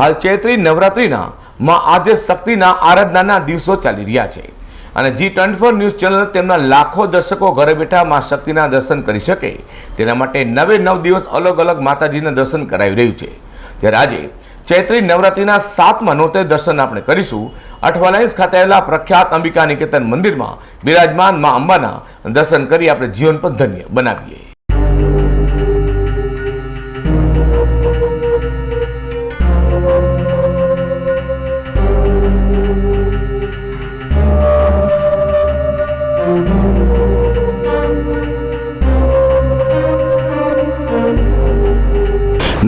હાલ ચૈત્રી નવરાત્રિના માં આદ્ય શક્તિના આરાધનાના દિવસો ચાલી રહ્યા છે અને G24 ન્યૂઝ ચેનલ તેમના લાખો દર્શકો ઘરે બેઠા માં શક્તિના દર્શન કરી શકે તેના માટે 9 દિવસ અલગ અલગ માતાજીના દર્શન કરાવી રહ્યું છે। ત્યારે આજે ચૈત્રી નવરાત્રિના 7મા નોરતે દર્શન આપણે કરીશું। અઠવાલાઇન્સ ખાતે આવેલા પ્રખ્યાત અંબિકા નિકેતન મંદિરમાં બિરાજમાન માં અંબાના દર્શન કરી આપણે જીવન પર ધન્ય બનાવીએ।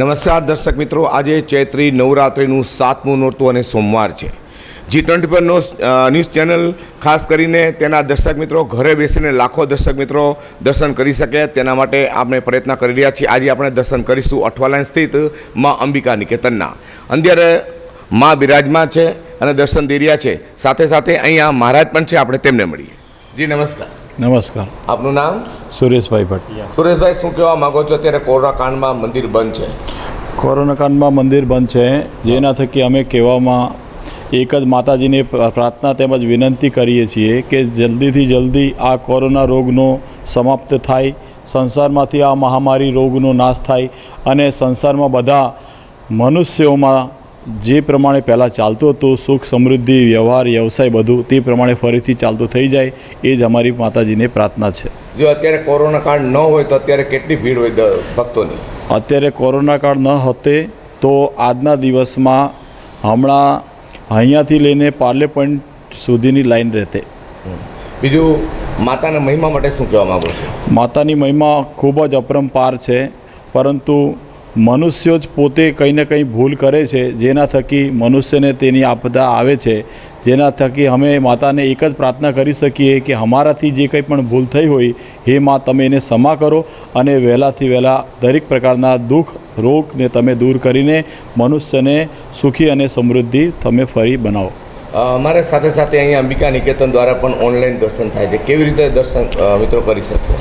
नमस्कार दर्शक मित्रों, आज चैत्री नवरात्रिનું 7મું નોરતું અને સોમવાર છે। G24 ન્યૂઝ ચેનલ ખાસ કરીને તેના દર્શક મિત્રો ઘરે બેસીને લાખો દર્શક મિત્રો દર્શન કરી શકે તેના માટે આપણે પ્રયત્ન કરી રહ્યા છીએ। આજે આપણે દર્શન કરીશું અઠવાલાઇન્સ સ્થિત માં અંબિકા નિકેતનના। અંદર માં બિરાજમાન છે અને દર્શન દઈ રહ્યા છે। સાથે સાથે અહીંયા મહારાજ પણ છે, આપણે તેમને મળીએ। જી નમસ્કાર। नमस्कार। आपनु नाम? सुरेश भाई भट्टिया। सुरेश भाई, शू कहेवा मांगो छो? अत्यारे कोरोना कांड में मंदिर बंद है। कोरोना कांड में मंदिर बंद है, जेना थकी अमे कहेवामां एक ज माताजीने प्रार्थना तेमज विनंती करीए छीए कि जल्दी थी जल्दी आ कोरोना रोगनो समाप्त थाय, संसारमांथी आ महामारी रोगनो नाश थाय अने संसारमां बधा मनुष्योमां जे प्रमाणे पहला चालतुं हतुं सुख समृद्धि व्यवहार व्यवसाय बधुं ते प्रमाणे फरीथी चालतुं थई जाय ए ज अमारी माताजीने प्रार्थना छे। जो अत्यारे कोरोना काळ न होय तो अत्यारे केटली भीड़ होय भक्तोनी? अत्यारे कोरोना काळ न होते तो आजना दिवसमां हमणां अहींयाथी लईने पार्ले पॉइंट सुधीनी लाइन रहते। बीजू माताना महिमा माटे शुं कहेवा मांगो छो? मातानी महिमा खूब ज अपरंपार छे, परंतु मनुष्य ज पोते कहीं ने कहीं भूल करे छे, जेना थकी मनुष्य ने तेनी आपदा आवे छे। जेना थकी हमें माता ने एक ज प्रार्थना करी सकीए कि हमाराथी जे कंई पण भूल थई होय हे मां तमे एने क्षमा करो अने वहेलाथी वहेला दरेक प्रकारना दुख रोग ने तमे दूर करीने मनुष्य ने सुखी अने समृद्धि तमे फरी बनावो। मारे साथे साथे अहीं अंबिका निकेतन द्वारा पण ऑनलाइन दर्शन थाय छे, केवी रीते दर्शन मित्रों करी शकशे?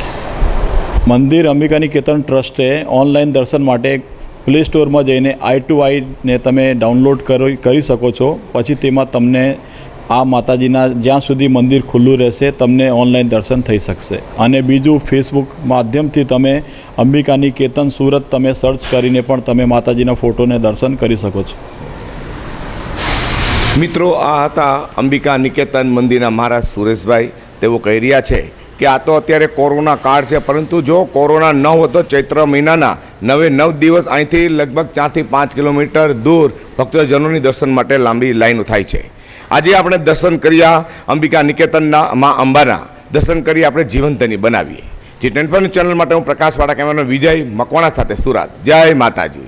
मंदिर अंबिका निकेतन ट्रस्टे ऑनलाइन दर्शन माटे प्ले स्टोर में जईने i2i ने तमे डाउनलॉड करी सको छो। पछी तेमां तमने आ माताजीना ज्यां सुधी मंदिर खुल्लुं रहेशे तमने ऑनलाइन दर्शन थई शकशे। अने बीजू फेसबुक माध्यमथी तमे अंबिका निकेतन सूरत तमे सर्च करीने पण तमे माताजीना फोटोने दर्शन करी सको छो। मित्रों, आ हता अंबिका निकेतन मंदिरना महाराज सुरेशभाई। तेओ कही रह्या छे कि आ तो अत्यारे कोरोना काळ छे, परंतु जो कोरोना न होतो चैत्र महीनाना 9 दिवस અહીંથી लगभग 4 થી 5 કિલોમીટર दूर भक्तजनोनी दर्शन माटे लांबी लाइनो थाय छे। આજે આપણે દર્શન કર્યા અંબિકા નિકેતનના માં અંબાના દર્શન કરી આપણે જીવંતની બનાવીએ। G24 ચેનલ માટે હું પ્રકાશ વાળા કેમેરામેન વિજય મકવાણા સાથે સુરત। જય માતાજી।